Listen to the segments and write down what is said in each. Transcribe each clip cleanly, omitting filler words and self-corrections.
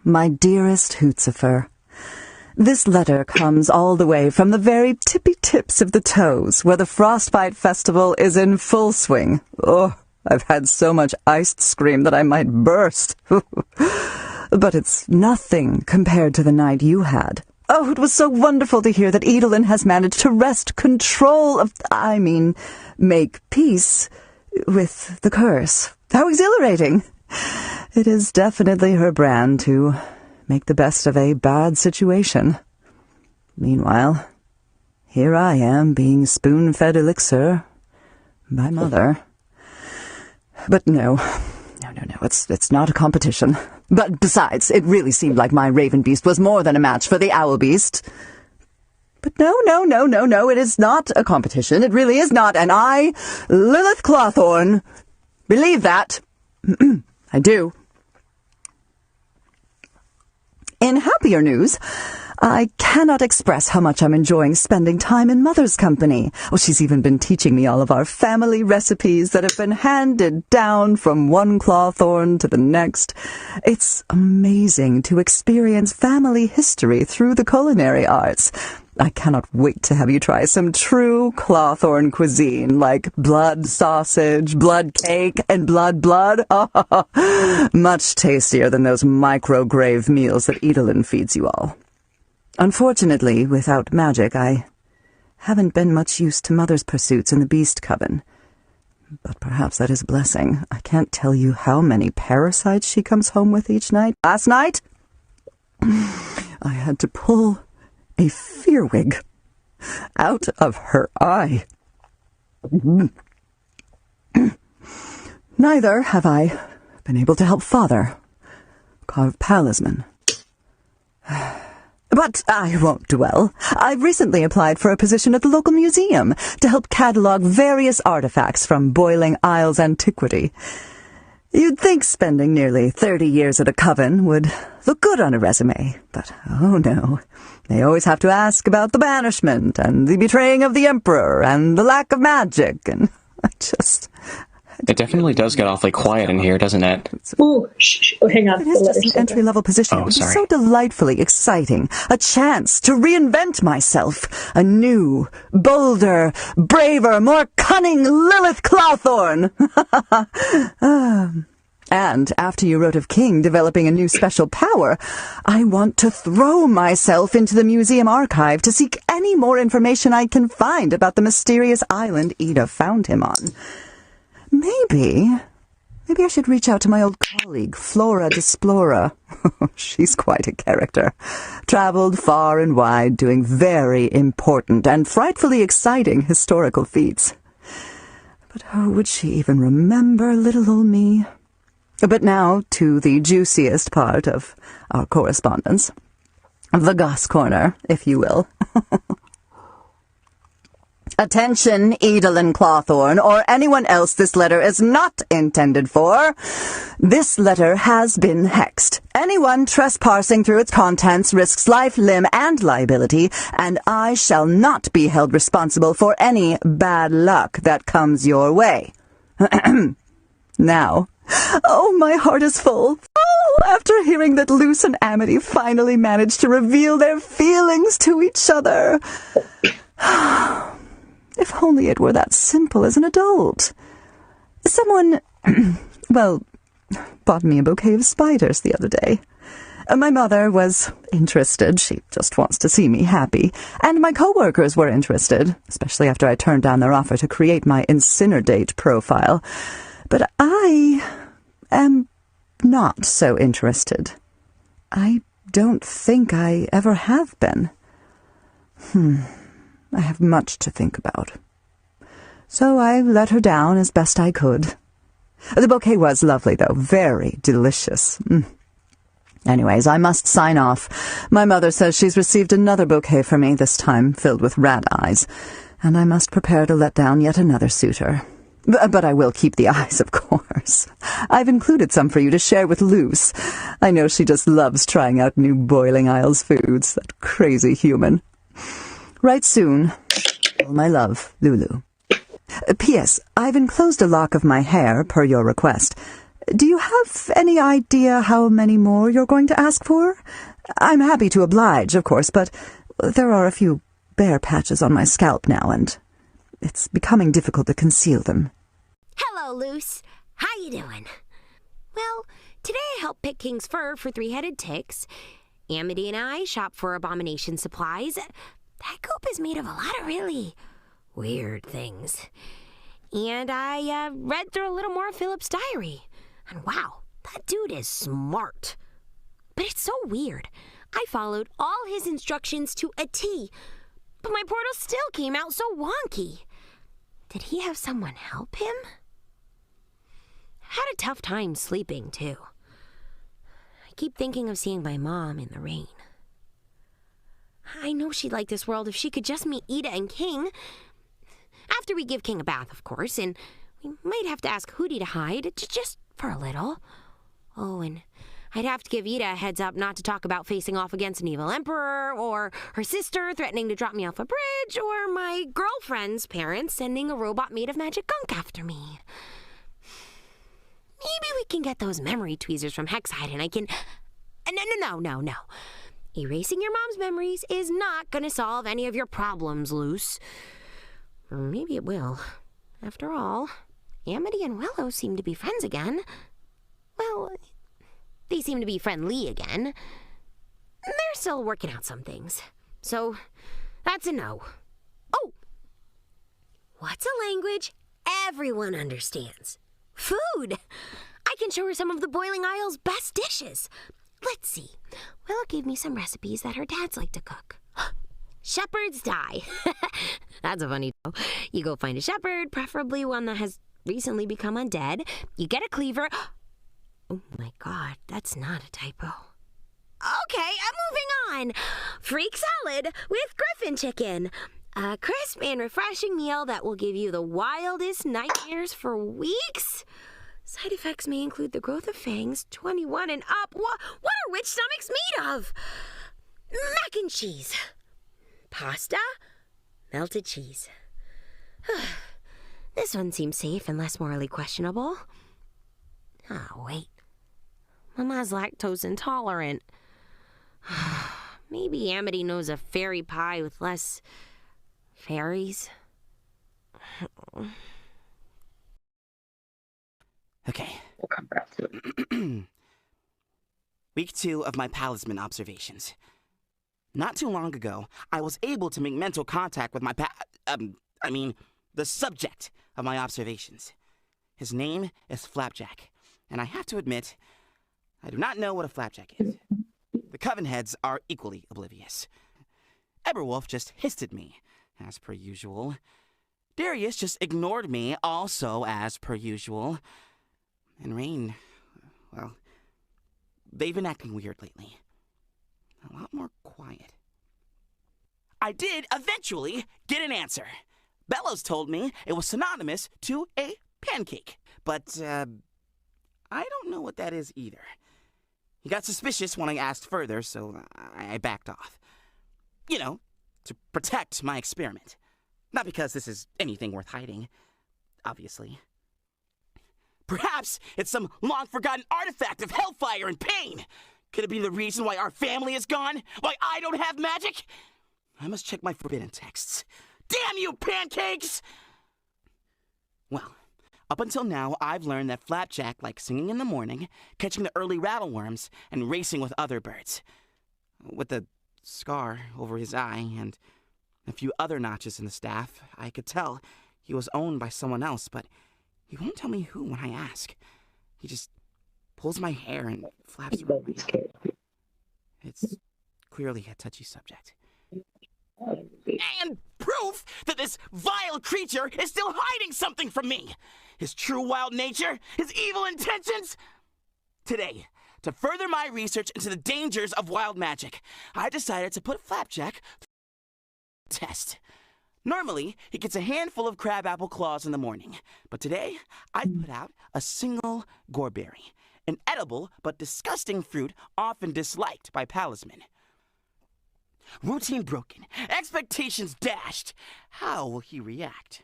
my dearest Hootzifer. This letter comes all the way from the very tippy tips of the toes, where the Frostbite Festival is in full swing. Oh, I've had so much iced scream that I might burst. But it's nothing compared to the night you had. Oh, it was so wonderful to hear that Edelin has managed to wrest control of, make peace with the curse. How exhilarating! It is definitely her brand to make the best of a bad situation. Meanwhile, here I am being spoon-fed elixir by Mother. But no, it's not a competition. But besides, it really seemed like my Raven Beast was more than a match for the Owl Beast. But no, it is not a competition. It really is not, and I, Lilith Clawthorn, believe that. I do. In happier news, I cannot express how much I'm enjoying spending time in Mother's company. Oh, she's even been teaching me all of our family recipes that have been handed down from one Clawthorn to the next. It's amazing to experience family history through the culinary arts. I cannot wait to have you try some true Clawthorn cuisine, like blood sausage, blood cake, and blood. Much tastier than those micrograve meals that Edelin feeds you all. Unfortunately, without magic, I haven't been much use to Mother's pursuits in the Beast Coven. But perhaps that is a blessing. I can't tell you how many parasites she comes home with each night. Last night, I had to pull a fearwig out of her eye. Neither have I been able to help Father carve palisman. But I won't dwell. I've recently applied for a position at the local museum to help catalog various artifacts from Boiling Isle's antiquity. You'd think spending nearly 30 years at a coven would look good on a resume, but oh no. They always have to ask about the banishment, and the betraying of the Emperor, and the lack of magic, and It definitely does get awfully quiet in here, doesn't it? Ooh, hang on. It is just an entry-level position. It would be so delightfully exciting. A chance to reinvent myself. A new, bolder, braver, more cunning Lilith Clawthorn. And after you wrote of King developing a new special power, I want to throw myself into the museum archive to seek any more information I can find about the mysterious island Ida found him on. Maybe I should reach out to my old colleague, Flora Desplora. She's quite a character. Traveled far and wide, doing very important and frightfully exciting historical feats. But would she even remember little old me? But now to the juiciest part of our correspondence. The goss corner, if you will. Attention, Edelin Clawthorn, or anyone else this letter is not intended for. This letter has been hexed. Anyone trespassing through its contents risks life, limb, and liability, and I shall not be held responsible for any bad luck that comes your way. Now, oh, my heart is full. Oh, after hearing that Luce and Amity finally managed to reveal their feelings to each other. If only it were that simple as an adult. Someone, bought me a bouquet of spiders the other day. My mother was interested. She just wants to see me happy. And my coworkers were interested, especially after I turned down their offer to create my Incineradate profile. But I am not so interested. I don't think I ever have been. I have much to think about. So I let her down as best I could. The bouquet was lovely, though. Very delicious. Anyways, I must sign off. My mother says she's received another bouquet for me, this time filled with rat eyes, and I must prepare to let down yet another suitor. But I will keep the eyes, of course. I've included some for you to share with Luce. I know she just loves trying out new Boiling Isles foods, that crazy human. Write soon. All my love, Lulu. P.S. I've enclosed a lock of my hair, per your request. Do you have any idea how many more you're going to ask for? I'm happy to oblige, of course, but there are a few bare patches on my scalp now, and it's becoming difficult to conceal them. Hello, Luce. How you doing? Well, today I helped pick King's fur for three-headed ticks. Amity and I shop for abomination supplies. That coop is made of a lot of really weird things. And I read through a little more of Philip's diary. And wow, that dude is smart. But it's so weird. I followed all his instructions to a T, but my portal still came out so wonky. Did he have someone help him? Had a tough time sleeping, too. I keep thinking of seeing my mom in the rain. I know she'd like this world if she could just meet Ida and King. After we give King a bath, of course, and we might have to ask Hootie to hide, just for a little. Oh, and I'd have to give Ida a heads up not to talk about facing off against an evil emperor, or her sister threatening to drop me off a bridge, or my girlfriend's parents sending a robot made of magic gunk after me. Maybe we can get those memory tweezers from Hexhide and I can... No. Erasing your mom's memories is not going to solve any of your problems, Luce. Or maybe it will. After all, Amity and Willow seem to be friends again. Well, they seem to be friendly again. They're still working out some things. So, that's a no. Oh! What's a language everyone understands? Food! I can show her some of the Boiling Isle's best dishes. Let's see. Willow gave me some recipes that her dads like to cook. Shepherd's dye. That's a funny tale. You go find a shepherd, preferably one that has recently become undead. You get a cleaver. Oh my god, that's not a typo. Okay, I'm moving on. Freak salad with griffin chicken. A crisp and refreshing meal that will give you the wildest nightmares for weeks. Side effects may include the growth of fangs, 21 and up. What are witch stomachs made of? Mac and cheese. Pasta? Melted cheese. This one seems safe and less morally questionable. Oh, wait. Mama's lactose intolerant. Maybe Amity knows a fairy pie with less fairies. Okay. We'll come back to it. Week 2 of my talisman observations. Not too long ago, I was able to make mental contact with my the subject of my observations. His name is Flapjack, and I have to admit, I do not know what a flapjack is. The Coven heads are equally oblivious. Eberwolf just hissed at me, as per usual. Darius just ignored me, also as per usual. And Rain, well, they've been acting weird lately. A lot more quiet. I did eventually get an answer. Bellows told me it was synonymous to a pancake, but I don't know what that is either. He got suspicious when I asked further, so I backed off. You know, to protect my experiment. Not because this is anything worth hiding, obviously. Perhaps it's some long-forgotten artifact of hellfire and pain. Could it be the reason why our family is gone? Why I don't have magic? I must check my forbidden texts. Damn you, pancakes! Well, up until now, I've learned that Flapjack likes singing in the morning, catching the early rattleworms, and racing with other birds. With the scar over his eye and a few other notches in the staff, I could tell he was owned by someone else, but he won't tell me who when I ask. He just pulls my hair and flaps around my neck. It's clearly a touchy subject. And proof that this vile creature is still hiding something from me. His true wild nature, his evil intentions. Today, to further my research into the dangers of wild magic, I decided to put Flapjack through a test. Normally, he gets a handful of crabapple claws in the morning, but today, I put out a single goreberry, an edible but disgusting fruit often disliked by palismen. Routine broken, expectations dashed. How will he react?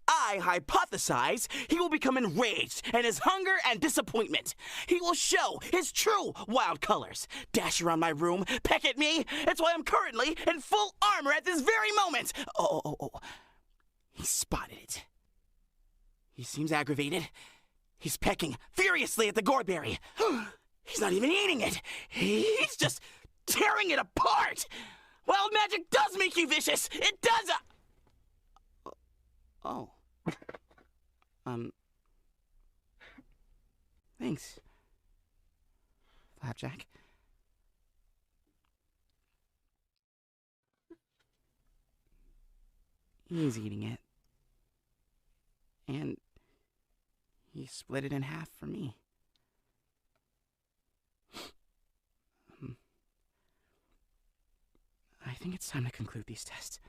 I hypothesize he will become enraged in his hunger and disappointment. He will show his true wild colors, dash around my room, peck at me. It's why I'm currently in full armor at this very moment. Oh. He spotted it. He seems aggravated. He's pecking furiously at the goreberry. He's not even eating it. He's just tearing it apart. Wild magic does make you vicious. It does. Oh. Thanks, Flapjack. He's eating it. And he split it in half for me. I think it's time to conclude these tests.